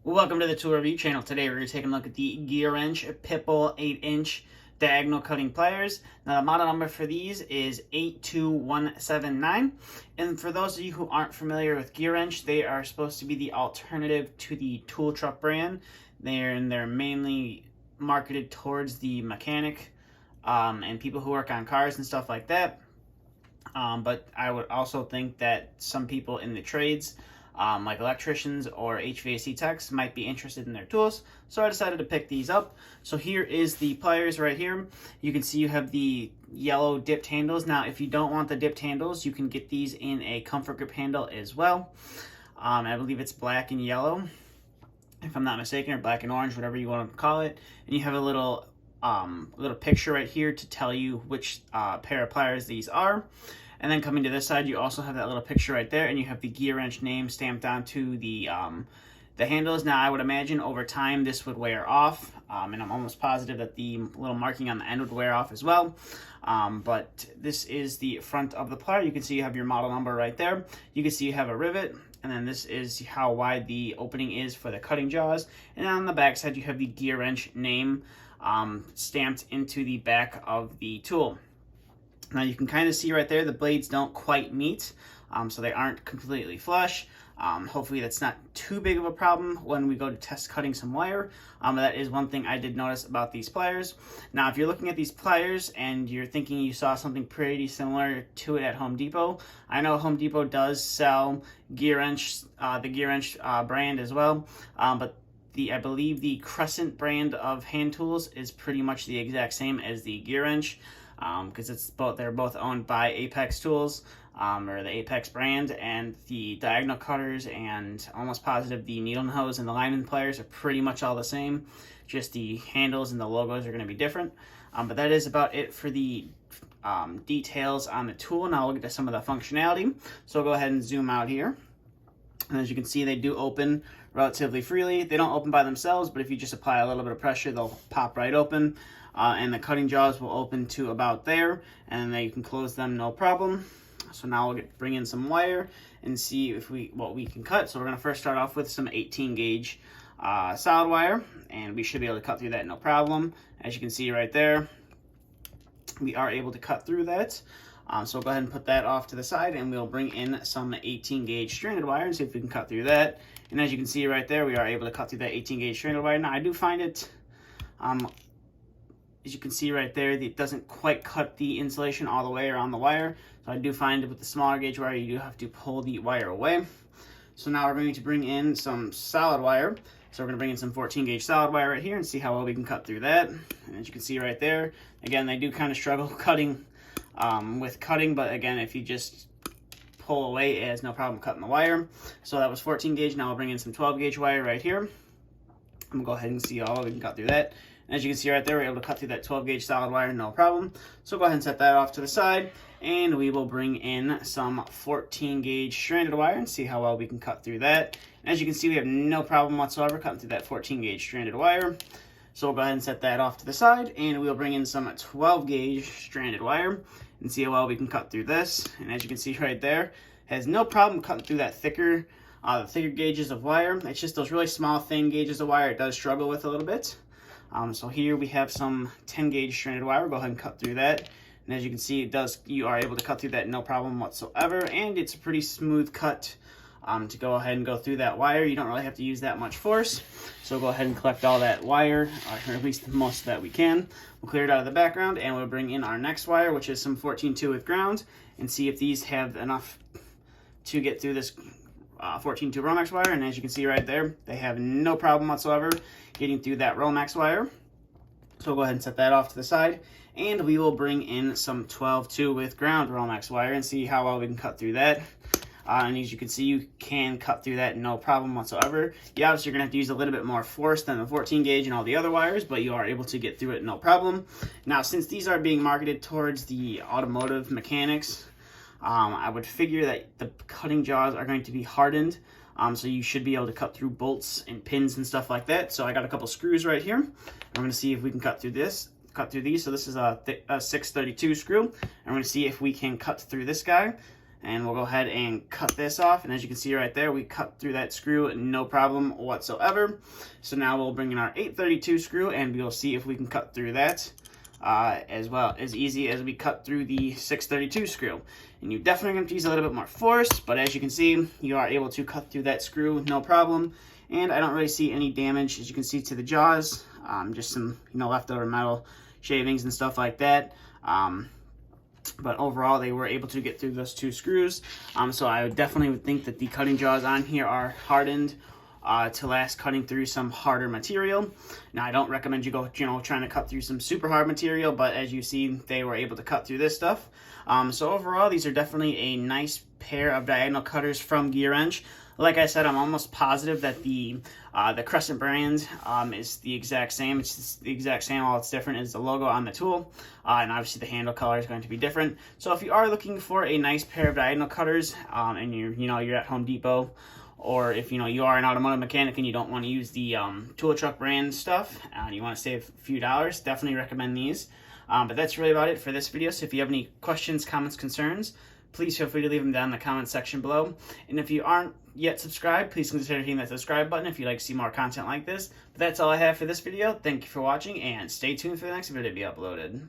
Welcome to the tool review channel. Today we're going to take a look at the Gearwrench Pitbull 8-inch diagonal cutting pliers. Now the model number for these is 82179. And for those of you who aren't familiar with Gearwrench, they are supposed to be the alternative to the tool truck brand. They're mainly marketed towards the mechanic and people who work on cars and stuff like that. But I would also think that some people in the trades, like electricians or HVAC techs, might be interested in their tools, so I decided to pick these up. So here is the pliers right here. You can see you have the yellow dipped handles. Now if you don't want the dipped handles, you can get these in a comfort grip handle as well. I believe it's black and yellow, if I'm not mistaken, or black and orange, whatever you want to call it. And you have a little picture right here to tell you which pair of pliers these are. And then coming to this side, you also have that little picture right there, and you have the Gearwrench name stamped onto the handles. Now, I would imagine over time this would wear off, and I'm almost positive that the little marking on the end would wear off as well. But this is the front of the plier. You can see you have your model number right there. You can see you have a rivet, and then this is how wide the opening is for the cutting jaws. And on the back side, you have the Gearwrench name stamped into the back of the tool. Now you can kind of see right there the blades don't quite meet, so they aren't completely flush. Hopefully that's not too big of a problem when we go to test cutting some wire, but that is one thing I did notice about these pliers. Now if you're looking at these pliers and you're thinking you saw something pretty similar to it at Home Depot, I know Home Depot does sell Gearwrench, the Gearwrench brand as well, but I believe the Crescent brand of hand tools is pretty much the exact same as the Gearwrench, because they're both owned by Apex Tools, or the Apex brand, and the diagonal cutters and almost positive the needle nose and the lineman pliers are pretty much all the same. Just the handles and the logos are going to be different. But that is about it for the details on the tool. Now we'll get to some of the functionality. So we'll go ahead and zoom out here. And as you can see, they do open relatively freely. They don't open by themselves, but if you just apply a little bit of pressure, they'll pop right open. And the cutting jaws will open to about there, and then you can close them no problem. So now we'll bring in some wire and see what we can cut. So we're going to first start off with some 18 gauge solid wire, and we should be able to cut through that no problem. As you can see right there, we are able to cut through that. So we'll go ahead and put that off to the side, and we'll bring in some 18 gauge stranded wire and see if we can cut through that. And as you can see right there, we are able to cut through that 18 gauge stranded wire. Now I do find it, as you can see right there, it doesn't quite cut the insulation all the way around the wire. So I do find with the smaller gauge wire, you do have to pull the wire away. So now we're going to bring in some solid wire. So we're going to bring in some 14 gauge solid wire right here and see how well we can cut through that. And as you can see right there, again, they do kind of struggle cutting, but again, if you just pull away, it has no problem cutting the wire. So that was 14 gauge. Now I'll bring in some 12 gauge wire right here. I'm going to go ahead and see how well we can cut through that. And as you can see right there, we're able to cut through that 12 gauge solid wire, no problem. So go ahead and set that off to the side, and we will bring in some 14 gauge stranded wire and see how well we can cut through that. And as you can see, we have no problem whatsoever cutting through that 14 gauge stranded wire. So we'll go ahead and set that off to the side, and we'll bring in some 12 gauge stranded wire and see how well we can cut through this. And as you can see right there, has no problem cutting through that thicker gauges of wire. It's just those really small, thin gauges of wire it does struggle with a little bit. So here we have some 10 gauge stranded wire. We'll go ahead and cut through that. And as you can see, you are able to cut through that no problem whatsoever. And it's a pretty smooth cut to go ahead and go through that wire. You don't really have to use that much force. So we'll go ahead and collect all that wire, or at least most of that we can. We'll clear it out of the background, and we'll bring in our next wire, which is some 14-2 with ground, and see if these have enough to get through this 14-2 Romex wire. And as you can see right there, they have no problem whatsoever getting through that Romex wire. So we'll go ahead and set that off to the side, and we will bring in some 12-2 with ground Romex wire and see how well we can cut through that. And as you can see, you can cut through that no problem whatsoever. You obviously are going to have to use a little bit more force than the 14 gauge and all the other wires, but you are able to get through it no problem. Now, since these are being marketed towards the automotive mechanics, I would figure that the cutting jaws are going to be hardened, so you should be able to cut through bolts and pins and stuff like that. So I got a couple screws right here. I'm going to see if we can cut through these. So this is a 632 screw. I'm going to see if we can cut through this guy. And we'll go ahead and cut this off. And as you can see right there, we cut through that screw, no problem whatsoever. So now we'll bring in our 832 screw and we'll see if we can cut through that as well, as easy as we cut through the 632 screw. And you definitely have to use a little bit more force, but as you can see, you are able to cut through that screw, no problem. And I don't really see any damage, as you can see, to the jaws. Just some, leftover metal shavings and stuff like that. But overall, they were able to get through those 2 screws. So I would definitely think that the cutting jaws on here are hardened to last cutting through some harder material. Now, I don't recommend you go, trying to cut through some super hard material, but as you see, they were able to cut through this stuff. So overall, these are definitely a nice pair of diagonal cutters from Gearwrench. Like I said, I'm almost positive that the Crescent brand is the exact same. It's just the exact same. All it's different is the logo on the tool, and obviously the handle color is going to be different. So if you are looking for a nice pair of diagonal cutters, and you're at Home Depot, or if you are an automotive mechanic and you don't want to use the tool truck brand stuff, and you want to save a few dollars, definitely recommend these. But that's really about it for this video. So if you have any questions, comments, concerns, please feel free to leave them down in the comment section below. And if you aren't yet subscribed, please consider hitting that subscribe button if you'd like to see more content like this. But that's all I have for this video. Thank you for watching, and stay tuned for the next video to be uploaded.